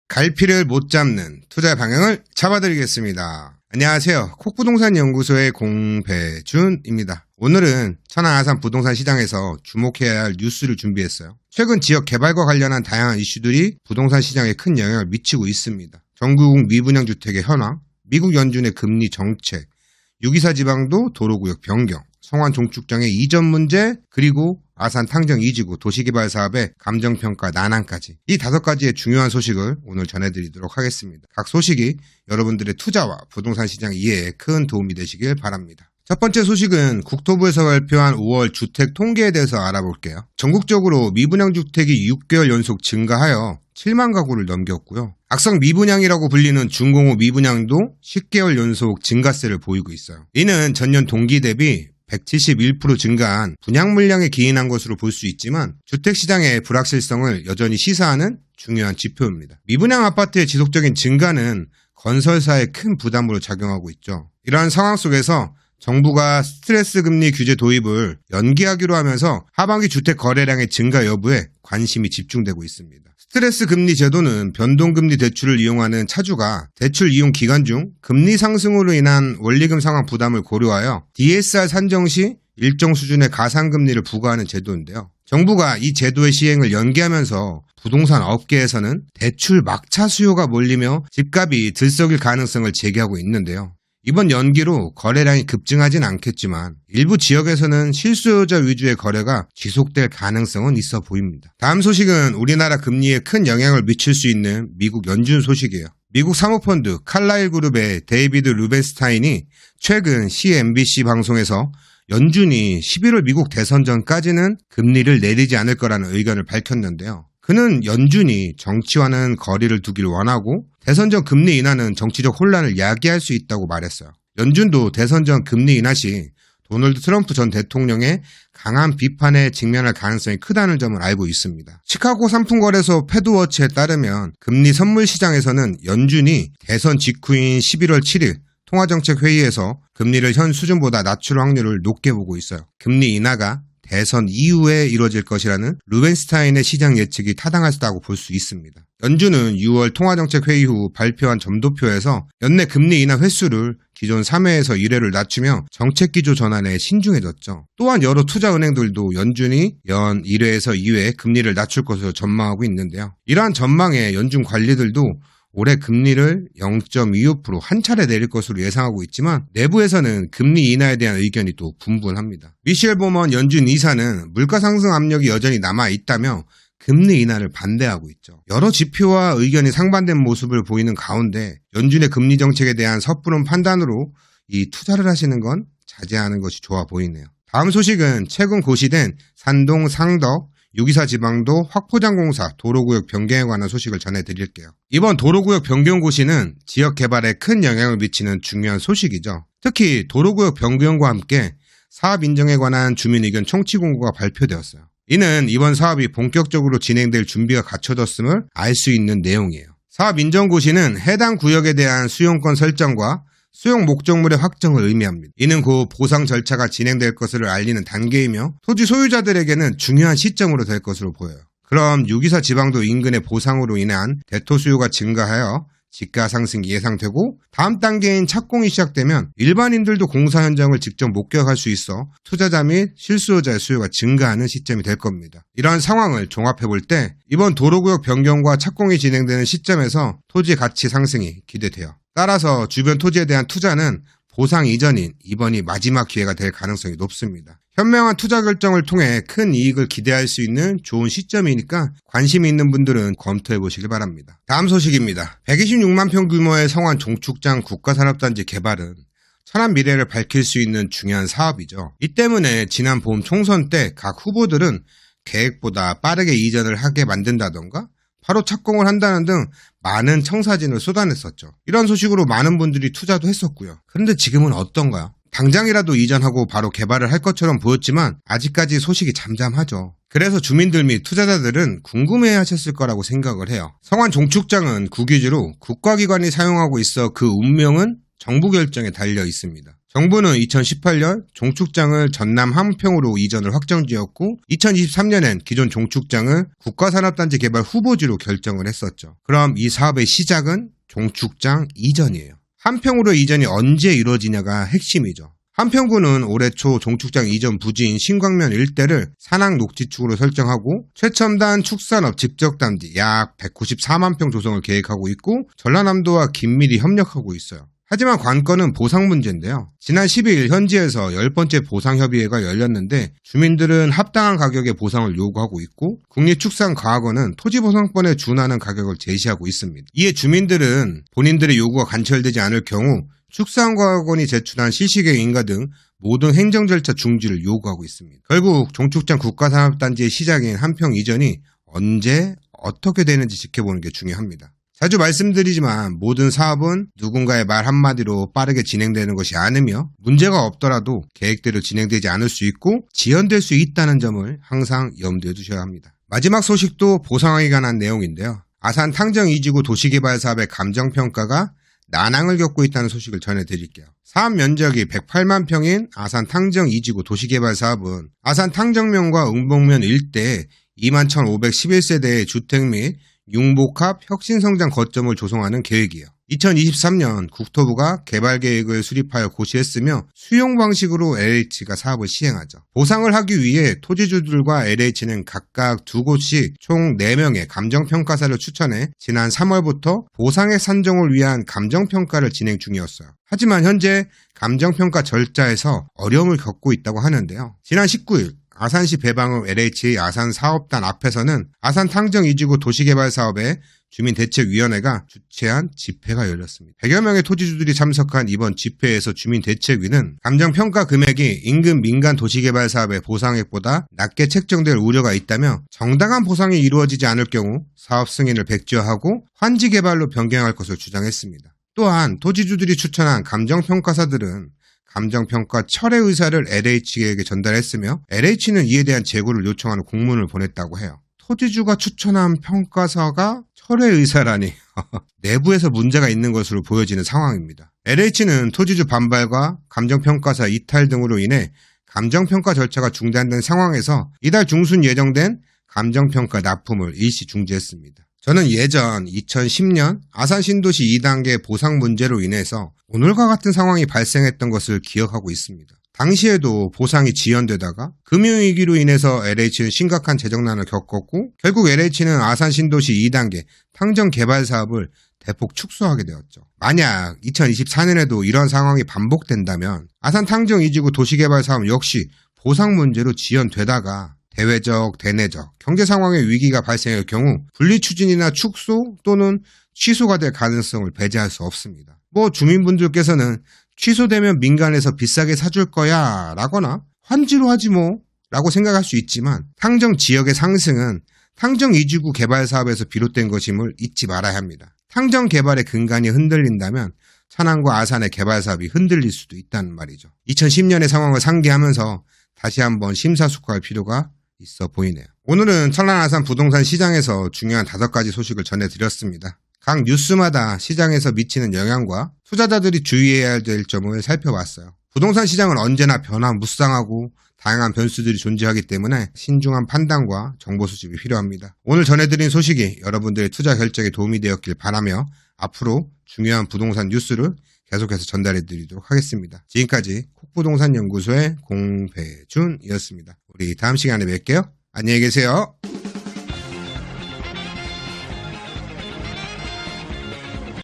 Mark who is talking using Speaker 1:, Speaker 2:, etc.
Speaker 1: 갈피를 못 잡는 투자 방향을 잡아드리겠습니다. 안녕하세요. 콕부동산연구소의 공배준입니다. 오늘은 천안 아산 부동산 시장에서 주목해야 할 뉴스를 준비했어요. 최근 지역 개발과 관련한 다양한 이슈들이 부동산 시장에 큰 영향을 미치고 있습니다. 전국 미분양 주택의 현황, 미국 연준의 금리 정책, 624 지방도 도로구역 변경, 성완 종축장의 이전 문제, 그리고 아산 탕정 2지구 도시개발 사업의 감정평가 난항까지 이 5가지의 중요한 소식을 오늘 전해드리도록 하겠습니다. 각 소식이 여러분들의 투자와 부동산 시장 이해에 큰 도움이 되시길 바랍니다. 첫 번째 소식은 국토부에서 발표한 5월 주택 통계에 대해서 알아볼게요. 전국적으로 미분양 주택이 6개월 연속 증가하여 7만 가구를 넘겼고요. 악성 미분양이라고 불리는 준공후 미분양도 10개월 연속 증가세를 보이고 있어요. 이는 전년 동기 대비 171% 증가한 분양 물량에 기인한 것으로 볼 수 있지만 주택시장의 불확실성을 여전히 시사하는 중요한 지표입니다. 미분양 아파트의 지속적인 증가는 건설사에 큰 부담으로 작용하고 있죠. 이러한 상황 속에서 정부가 스트레스 금리 규제 도입을 연기하기로 하면서 하반기 주택 거래량의 증가 여부에 관심이 집중되고 있습니다. 스트레스 금리 제도는 변동금리 대출을 이용하는 차주가 대출 이용 기간 중 금리 상승으로 인한 원리금 상환 부담을 고려하여 DSR 산정 시 일정 수준의 가상금리를 부과하는 제도인데요. 정부가 이 제도의 시행을 연기하면서 부동산 업계에서는 대출 막차 수요가 몰리며 집값이 들썩일 가능성을 제기하고 있는데요. 이번 연기로 거래량이 급증하진 않겠지만 일부 지역에서는 실수요자 위주의 거래가 지속될 가능성은 있어 보입니다. 다음 소식은 우리나라 금리에 큰 영향을 미칠 수 있는 미국 연준 소식이에요. 미국 사모펀드 칼라일 그룹의 데이비드 루벤스타인이 최근 CNBC 방송에서 연준이 11월 미국 대선 전까지는 금리를 내리지 않을 거라는 의견을 밝혔는데요. 그는 연준이 정치와는 거리를 두길 원하고 대선 전 금리 인하는 정치적 혼란을 야기할 수 있다고 말했어요. 연준도 대선 전 금리 인하 시 도널드 트럼프 전 대통령의 강한 비판에 직면할 가능성이 크다는 점을 알고 있습니다. 시카고 상품거래소 패드워치에 따르면 금리 선물 시장에서는 연준이 대선 직후인 11월 7일 통화정책회의에서 금리를 현 수준보다 낮출 확률을 높게 보고 있어요. 금리 인하가 대선 이후에 이루어질 것이라는 루벤스타인의 시장 예측이 타당하다고 볼 수 있습니다. 연준은 6월 통화정책회의 후 발표한 점도표에서 연내 금리 인하 횟수를 기존 3회에서 1회를 낮추며 정책기조 전환에 신중해졌죠. 또한 여러 투자은행들도 연준이 연 1회에서 2회 금리를 낮출 것으로 전망하고 있는데요. 이러한 전망에 연준 관리들도 올해 금리를 0.25% 한 차례 내릴 것으로 예상하고 있지만 내부에서는 금리 인하에 대한 의견이 또 분분합니다. 미셸 보먼 연준 이사는 물가 상승 압력이 여전히 남아있다며 금리 인하를 반대하고 있죠. 여러 지표와 의견이 상반된 모습을 보이는 가운데 연준의 금리 정책에 대한 섣부른 판단으로 이 투자를 하시는 건 자제하는 것이 좋아 보이네요. 다음 소식은 최근 고시된 산동 상덕 624 지방도 확포장공사 도로구역 변경에 관한 소식을 전해드릴게요. 이번 도로구역 변경 고시는 지역 개발에 큰 영향을 미치는 중요한 소식이죠. 특히 도로구역 변경과 함께 사업 인정에 관한 주민 의견 청취 공고가 발표되었어요. 이는 이번 사업이 본격적으로 진행될 준비가 갖춰졌음을 알 수 있는 내용이에요. 사업 인정 고시는 해당 구역에 대한 수용권 설정과 수용 목적물의 확정을 의미합니다. 이는 곧 보상 절차가 진행될 것을 알리는 단계이며 토지 소유자들에게는 중요한 시점으로 될 것으로 보여요. 그럼 624 지방도 인근의 보상으로 인한 대토 수요가 증가하여 지가 상승이 예상되고 다음 단계인 착공이 시작되면 일반인들도 공사 현장을 직접 목격할 수 있어 투자자 및 실수요자의 수요가 증가하는 시점이 될 겁니다. 이러한 상황을 종합해볼 때 이번 도로구역 변경과 착공이 진행되는 시점에서 토지 가치 상승이 기대돼요. 따라서 주변 토지에 대한 투자는 보상 이전인 이번이 마지막 기회가 될 가능성이 높습니다. 현명한 투자 결정을 통해 큰 이익을 기대할 수 있는 좋은 시점이니까 관심이 있는 분들은 검토해 보시길 바랍니다. 다음 소식입니다. 126만 평 규모의 성완 종축장 국가산업단지 개발은 천안 미래를 밝힐 수 있는 중요한 사업이죠. 이 때문에 지난 봄 총선 때 각 후보들은 계획보다 빠르게 이전을 하게 만든다던가 바로 착공을 한다는 등 많은 청사진을 쏟아냈었죠. 이런 소식으로 많은 분들이 투자도 했었고요. 그런데 지금은 어떤가요? 당장이라도 이전하고 바로 개발을 할 것처럼 보였지만 아직까지 소식이 잠잠하죠. 그래서 주민들 및 투자자들은 궁금해하셨을 거라고 생각을 해요. 성완 종축장은 국유지로 국가기관이 사용하고 있어 그 운명은 정부 결정에 달려 있습니다. 정부는 2018년 종축장을 전남 함평으로 이전을 확정지었고 2023년엔 기존 종축장을 국가산업단지 개발 후보지로 결정을 했었죠. 그럼 이 사업의 시작은 종축장 이전이에요. 함평으로 이전이 언제 이루어지냐가 핵심이죠. 함평구는 올해 초 종축장 이전 부지인 신광면 일대를 산악녹지축으로 설정하고 최첨단 축산업 직접단지 약 194만 평 조성을 계획하고 있고 전라남도와 긴밀히 협력하고 있어요. 하지만 관건은 보상 문제인데요. 지난 12일 현지에서 10번째 보상협의회가 열렸는데 주민들은 합당한 가격의 보상을 요구하고 있고 국립축산과학원은 토지보상권에 준하는 가격을 제시하고 있습니다. 이에 주민들은 본인들의 요구가 관철되지 않을 경우 축산과학원이 제출한 실시계획 인가 등 모든 행정 절차 중지를 요구하고 있습니다. 결국 종축장 국가산업단지의 시작인 함평 이전이 언제 어떻게 되는지 지켜보는 게 중요합니다. 자주 말씀드리지만 모든 사업은 누군가의 말 한마디로 빠르게 진행되는 것이 아니며 문제가 없더라도 계획대로 진행되지 않을 수 있고 지연될 수 있다는 점을 항상 염두에 두셔야 합니다. 마지막 소식도 보상에 관한 내용인데요. 아산 탕정 2지구 도시개발 사업의 감정평가가 난항을 겪고 있다는 소식을 전해드릴게요. 사업 면적이 108만 평인 아산 탕정 2지구 도시개발 사업은 아산 탕정면과 응봉면 일대에 21,511세대의 주택 및 융복합 혁신성장 거점을 조성하는 계획이에요. 2023년 국토부가 개발계획을 수립하여 고시했으며 수용 방식으로 LH가 사업을 시행하죠. 보상을 하기 위해 토지주들과 LH는 각각 2곳씩 총 4명의 감정평가사를 추천해 지난 3월부터 보상액 산정을 위한 감정평가를 진행 중이었어요. 하지만 현재 감정평가 절차에서 어려움을 겪고 있다고 하는데요. 지난 19일 아산시 배방읍 LH 아산 사업단 앞에서는 아산 탕정 2지구 도시개발 사업의 주민대책위원회가 주최한 집회가 열렸습니다. 100여 명의 토지주들이 참석한 이번 집회에서 주민대책위는 감정평가 금액이 인근 민간 도시개발 사업의 보상액보다 낮게 책정될 우려가 있다며 정당한 보상이 이루어지지 않을 경우 사업 승인을 백지화하고 환지개발로 변경할 것을 주장했습니다. 또한 토지주들이 추천한 감정평가사들은 감정평가 철회 의사를 LH에게 전달했으며 LH는 이에 대한 재고를 요청하는 공문을 보냈다고 해요. 토지주가 추천한 평가사가 철회 의사라니 내부에서 문제가 있는 것으로 보여지는 상황입니다. LH는 토지주 반발과 감정평가사 이탈 등으로 인해 감정평가 절차가 중단된 상황에서 이달 중순 예정된 감정평가 납품을 일시 중지했습니다. 저는 예전 2010년 아산 신도시 2단계 보상 문제로 인해서 오늘과 같은 상황이 발생했던 것을 기억하고 있습니다. 당시에도 보상이 지연되다가 금융위기로 인해서 LH는 심각한 재정난을 겪었고 결국 LH는 아산 신도시 2단계 탕정 개발 사업을 대폭 축소하게 되었죠. 만약 2024년에도 이런 상황이 반복된다면 아산 탕정 2지구 도시개발 사업 역시 보상 문제로 지연되다가 대외적, 대내적, 경제 상황의 위기가 발생할 경우 분리 추진이나 축소 또는 취소가 될 가능성을 배제할 수 없습니다. 주민분들께서는 취소되면 민간에서 비싸게 사줄 거야 라거나 환지로 하지 뭐 라고 생각할 수 있지만 탕정 지역의 상승은 탕정 2지구 개발 사업에서 비롯된 것임을 잊지 말아야 합니다. 탕정 개발의 근간이 흔들린다면 천안과 아산의 개발 사업이 흔들릴 수도 있다는 말이죠. 2010년의 상황을 상기하면서 다시 한번 심사숙고할 필요가 있어 보이네요. 오늘은 천안 아산 부동산 시장에서 중요한 5가지 소식을 전해드렸습니다. 각 뉴스마다 시장에서 미치는 영향과 투자자들이 주의해야 될 점을 살펴봤어요. 부동산 시장은 언제나 변화무쌍하고 다양한 변수들이 존재하기 때문에 신중한 판단과 정보 수집이 필요합니다. 오늘 전해드린 소식이 여러분들의 투자 결정에 도움이 되었길 바라며 앞으로 중요한 부동산 뉴스를 계속해서 전달해드리도록 하겠습니다. 지금까지 콕부동산연구소의 공배준이었습니다. 우리 다음 시간에 뵐게요. 안녕히 계세요.